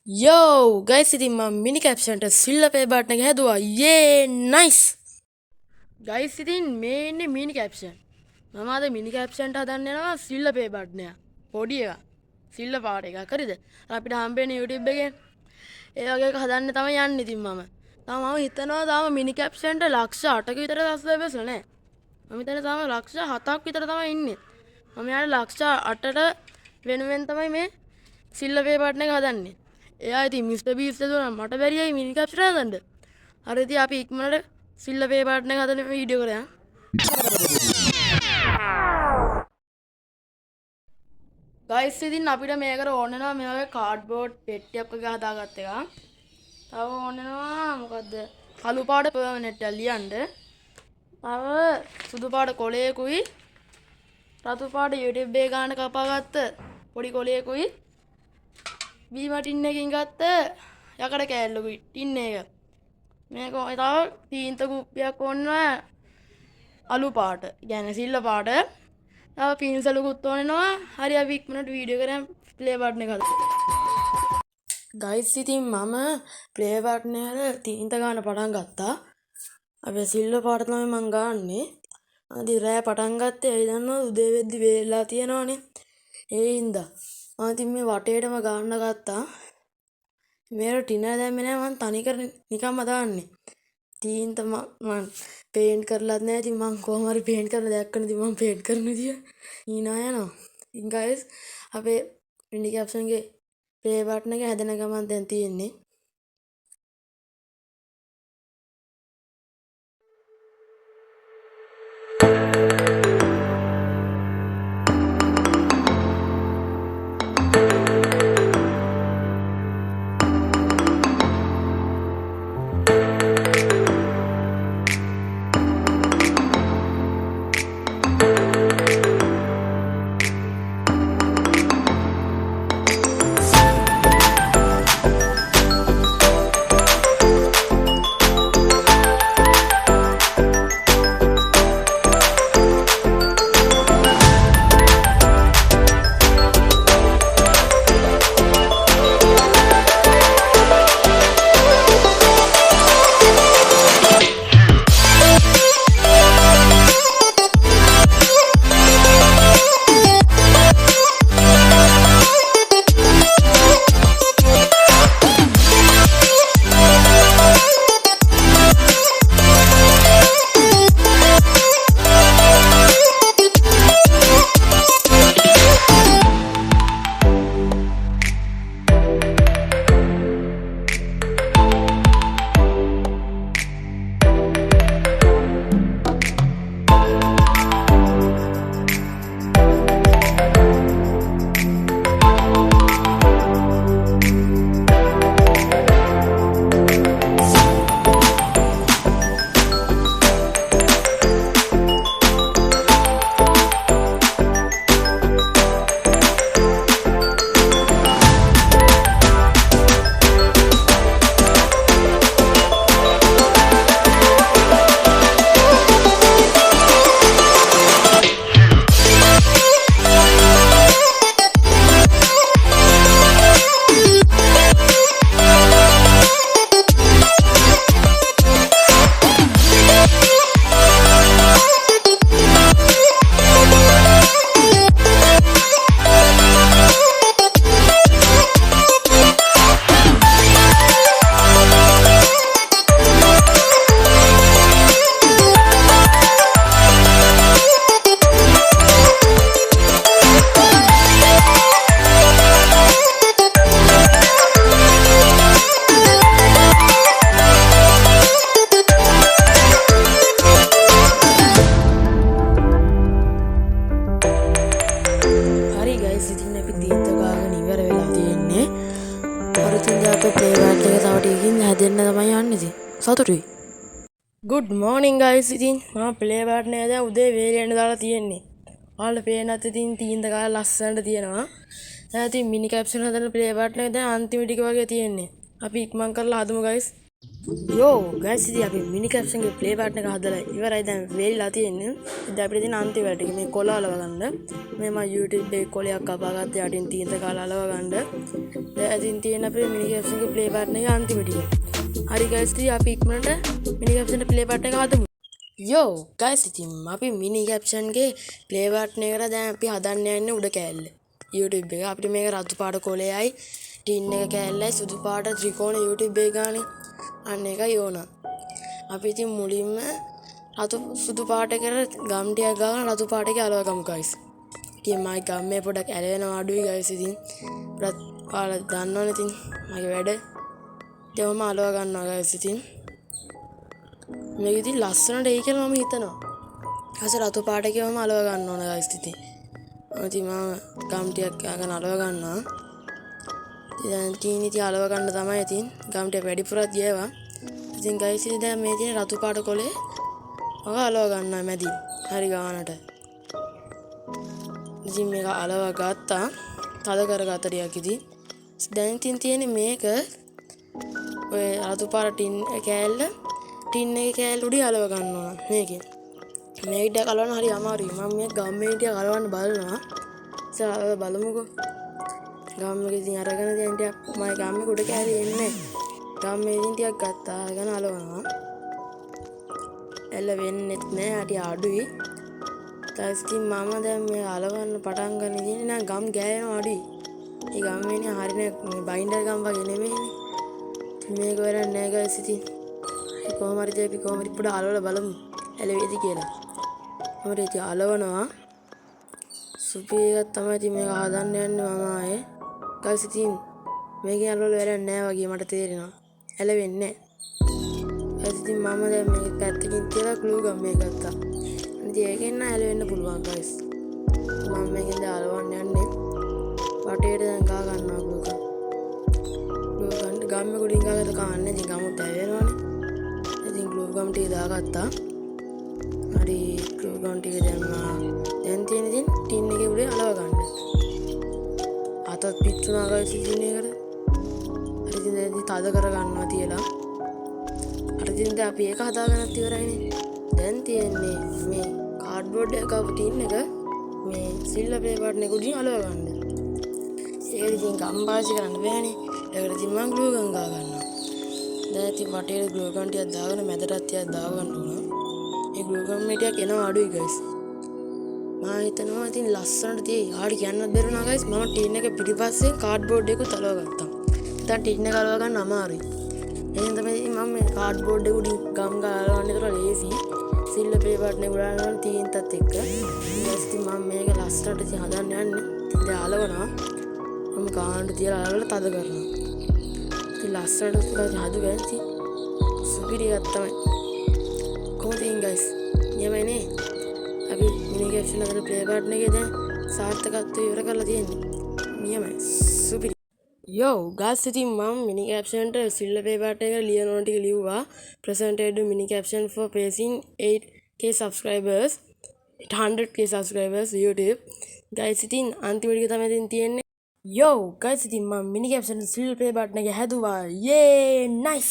Yo, guys, ඉතින් මම මිනි කැප්ෂන්ට සිල්ලපේ button එක හැදුවා. යේ නයිස්. ගයිස් ඉතින් මේ ඉන්නේ මිනි කැප්ෂන්. මම අද මිනි කැප්ෂන්ට හදන්න යනවා සිල්ලපේ බටන් එක. පොඩි එකක්. සිල්ල පාට එකක් හරිද? අපිට හම්බෙන්නේ YouTube එකෙන්. ඒ වගේ එකක් හදන්න තමයි යන්නේ ඉතින් මම. මම හිතනවා තාම මිනි කැප්ෂන්ට ලක්ෂ 8ක විතර සබ්ස්ක්‍රයිබර්ස් නැහැ. මම හිතන්නේ තාම ලක්ෂ 7ක් විතර තමයි ඉන්නේ. මම යාට ලක්ෂ 8ට වෙනුවෙන් තමයි මේ සිල්ලපේ බටන් එක හදන්නේ. එයා ඉතින් මිස්ටර් බීස්ට් දුන්නා මට බැරියයි මිනි කැප්ෂන් හදන්න. හරි ඉතින් අපි ඉක්මනට සිල්ලපේ බටන් එක හදන වීඩියෝ කරා. ගයිස් ඉතින් අපිට මේකට ඕන වෙනවා මේ වගේ කාඩ්බෝඩ් පෙට්ටියක් වගේ හදාගත්ත එක. තව ඕන වෙනවා මොකද්ද? කළු පාට පර්මනන්ට් එක ලියන්න. තව සුදු පාට කොලයකුයි රතු පාට YouTube එක ගන්න කපාගත්ත පොඩි කොලයකුයි බීම ටින් එකකින් ගත්ත යකඩ කෑල්ලකුයි ටින් එක. මේක තව තීන්ත කුප්පියක් ඕනවා අලු පාට. කියන්නේ සිල්ල පාට. තව පින්සලකුත් ඕන වෙනවා. හරි අපි ඉක්මනට වීඩියෝ කරන් ප්ලේ බටන් එක හදමු. ගයිස් ඉතින් මම ප්ලේ බටන් එකට තීන්ත ගන්න පටන් ගත්තා. අපි සිල්ල පාට තමයි මම ගන්නෙ. අද රෑ පටන් ගත්තේ ඒ දන්නවා උදේ වෙද්දි වේලා තියෙනවනේ. ඒ හින්දා මම ඉතින් මේ වටේටම ගන්න ගත්තා. මේර ටින දැම්මේ නෑ මං තනිකර නිකම්ම දාන්නේ. තීන්ත මං පේන්ට් කරලත් නෑ. ඉතින් මං කොහොම හරි පේන්ට් කරලා දැක්කනේ. ඉතින් මං පේන්ට් කරන විදිය hina යනවා. ඉතින් guys අපේ මිනි කැප්ෂන් ගේ ප්ලේ බටන් එක හැදෙන ගමන් දැන් තියෙන්නේ. සතුටුයි. Good morning guys. ඉතින් මම ප්ලේ බටන් එක දැන් උදේ වේලෙන්න දාලා තියෙන්නේ. ඔයාලට පේනත් ඉතින් තීන්ත කාලා ලස්සනට තියෙනවා. දැන් ඉතින් මිනි කැප්ෂන් හදන ප්ලේ බටන් එක දැන් අන්තිම ටික වගේ තියෙන්නේ. අපි ඉක්මන් කරලා හදමු guys. යෝ ගයිස් ඉතින් අපි මිනි කැප්ෂන් එකේ ප්ලේ බටන් එක හදලා ඉවරයි දැන් වෙලිලා තියෙන්නේ. ඉතින් අපිට තියෙන අන්තිම වැඩ ටික මේ කොළ අලව ගන්න. මේ මම YouTube එකේ කොළයක් කපාගත්ත යටින් තීන්ත කාලා අලව ගන්න. දැන් ඉතින් තියෙන අපේ මිනි කැප්ෂන් එකේ ප්ලේ බටන් එක අන්තිම ටික. හරි ගයිස් ඉතින් අපි ඉක්මනට මිනි කැප්ෂන් එකේ ප්ලේ බටන් එක හදමු. යෝ ගයිස් ඉතින් අපි මිනි කැප්ෂන් එකේ ප්ලේ බටන් එකට දැන් අපි හදන්න යන්නේ උඩ කෑල්ල. YouTube එක අපිට මේක රතු පාට කොළයයි ටින් එක කෑල්ලයි සුදු පාට ත්‍රිකෝණ YouTube එක ගානේ අන්න එකයි ඕන. අපි ඉතින් මුලින්ම රතු සුදු පාට කරලා ගම් ටිකක් ගාගෙන රතු පාට එකේ අලව ගමු ගයිස්. ඉතින් මයි ගම්මේ පොඩක් ඇලවෙනවා අඩුයි ගයිස් ඉතින්. ඔයාලා දන්නවනේ ඉතින් මගේ වැඩ. ඉතින් මම අලව ගන්නවා ගයිස් ඉතින්. මේක ඉතින් ලස්සනට එයි කියලා මම හිතනවා. ඊට රතු පාට එකේම අලව ගන්න ඕන ගයිස් ඉතින්. ඉතින් මම ගම් ටිකක් ගාගෙන අලව ගන්නවා. ඉතින් ඉතින් අලව ගන්න තමයි ඉතින් ගම් ටික වැඩිපුරක් ගියවා. ඉතින් ගයිස් ඉතින් දැන් මේ තියෙන රතු පාට කොලේ ඔක අලව ගන්නවා මැදින්. හරි ගානට. ඉතින් මේක අලව ගත්තා. තද කරගත්ත ටිකක් ඉතින්. දැන් ඉතින් තියෙන්නේ මේක ඔය රතු පාට ටින් එකේ කෑල්ල උඩින් අලව ගන්න ඕන මේකෙන්. මේක ටික අලවන්න හරි අමාරුයි. මම මේ ගම්මේ ටික අලවන්න බලනවා. ඉතින් බලමුකෝ. ගම්මේ ඉතින් අරගෙන දැන් ටික මම ගම්මේ කුඩ කෑලි එන්නේ. ගම්මේ ඉතින් ටිකක් ගත්තා අරගෙන අලවනවා. එල්ල වෙන්නෙත් නෑ අඩි අඩුයි. ඊට මම දැන් මේ අලවන්න පටන් ගන්න ඉන්නේ නම් ගම් ගෑවෙනවා අඩුයි. ඒ ගම්මේනේ හරිනේ බයින්ඩර් ගම් වගේ නෙමෙයිනේ. මේක වෙරක් නෑ ගයිස් ඉතින්. කොහොම හරි අපි කොහොම හරි පොඩ අලවලා බලමු. ඇලෙවිද කියලා. මොකද ඉතින් අලවනවා. සුපි එකක් තමයි ඉතින් මේක හදන්න යන්නේ මම ආයේ. ගයිස් ඉතින් මේකෙන් අලවලා වැඩක් නෑ වගේ මට තේරෙනවා. ඇලෙවෙන්නේ නෑ. ඉතින් මම දැන් මේක පැත්තකින් තියලා ග්ලූ ගම් මේක ගත්තා. ඉතින් ඒකෙන් නෑ ඇලෙවෙන්න පුළුවන් ගයිස්. මම මේකෙන් දැන් අලවන්න යන්නේ. වටේට දැන් ගා ගන්නවා ග්ලූ ගම්. ග්ලූ ගම් ගම්මේ කුඩින් ගාගෙන කන්නේ ඉතින් ගමුත් ඇවෙනවනේ. ඉතින් ග්ලූ ගම් ටික දාගත්තා. හරි ග්ලූ ගම් ටික දැම්මා. දැන් තියෙන ඉතින් ටින් එකේ උඩේ අලව ගන්න. අතත් පිච්චුණා ගයිස් ඉතින් ඒකට. හරි ඉතින් දැන් තද කර ගන්නවා තියලා. හරි ඉතින් දැන් අපි ඒක හදාගන්නත් ඉවරයිනේ. දැන් තියෙන්නේ මේ කාඩ්බෝඩ් එකක ටින් එක මේ සිල්වර් ප්ලේ බටන් එක උඩින් අලව ගන්න. ඒක ඉතින් ගම් පාවිච්චි කරන්න බෑනේ. ඒකට ඉතින් මම ග්ලූ ගම් ගා ගන්නවා. දැන් ඉතින් වටේට ග්ලූ ගම් ටිකක් දාගෙන මැදටත් ටිකක් දාගන්න ඕන. ඒ ග්ලූ ගම් ටිකක් එනවා අඩුයි ගයිස්. මම හිතනවා ඉතින් ලස්සනට තියෙයි. ආඩි කියන්නත් බැරුණා ගයිස්. මම ටින් එක පිටිපස්සේ කාඩ්බෝඩ් එකකුත් අලව ගත්තා. දැන් ටින් එක අලව ගන්න අමාරුයි. එහෙනම් තමයි ඉතින් මම මේ කාඩ්බෝඩ් එක උඩින් ගම් ගාලා අලවන්න ඒතර ලේසි. සිල්වර් ප්ලේ බටන් එක උඩ අලවන්න තීන්තත් එක්ක. ඊට ඉතින් මම මේක ලස්සනට ඉතින් හදන්න යන්නේ. ඉතින් දැන් අලවනවා. මම ගානට තියලා අලවලා තද කරනවා. ඉතින් ලස්සනට ඉතින් හදුවා ඉතින් සුපිරි එකක් තමයි. කොහොමද ඉතින් ගයිස්? නියමයිනේ. අපි මිනි කැප්ෂන් අතර ප්ලේ බටන් එකේ දැන් සාර්ථකත්වය ඉවර කරලා තියෙන්නේ. නියමයි. සුපිරි. යෝ ගයිස් ඉතින් මම මිනි කැප්ෂන් එකට සිල්වර් ප්ලේ බටන් එක ලියන ඕන ටික ලිව්වා. presented mini caption for pacing 8k subscribers 100k subscribers YouTube. Guys ඉතින් අන්තිම ටික තමයි ඉතින් තියෙන්නේ. යෝ ගයිස් ඉතින් මම මිනි කැප්ෂන් සිල්වර් ප්ලේ බටන් එක හැදුවා. යේ නයිස්.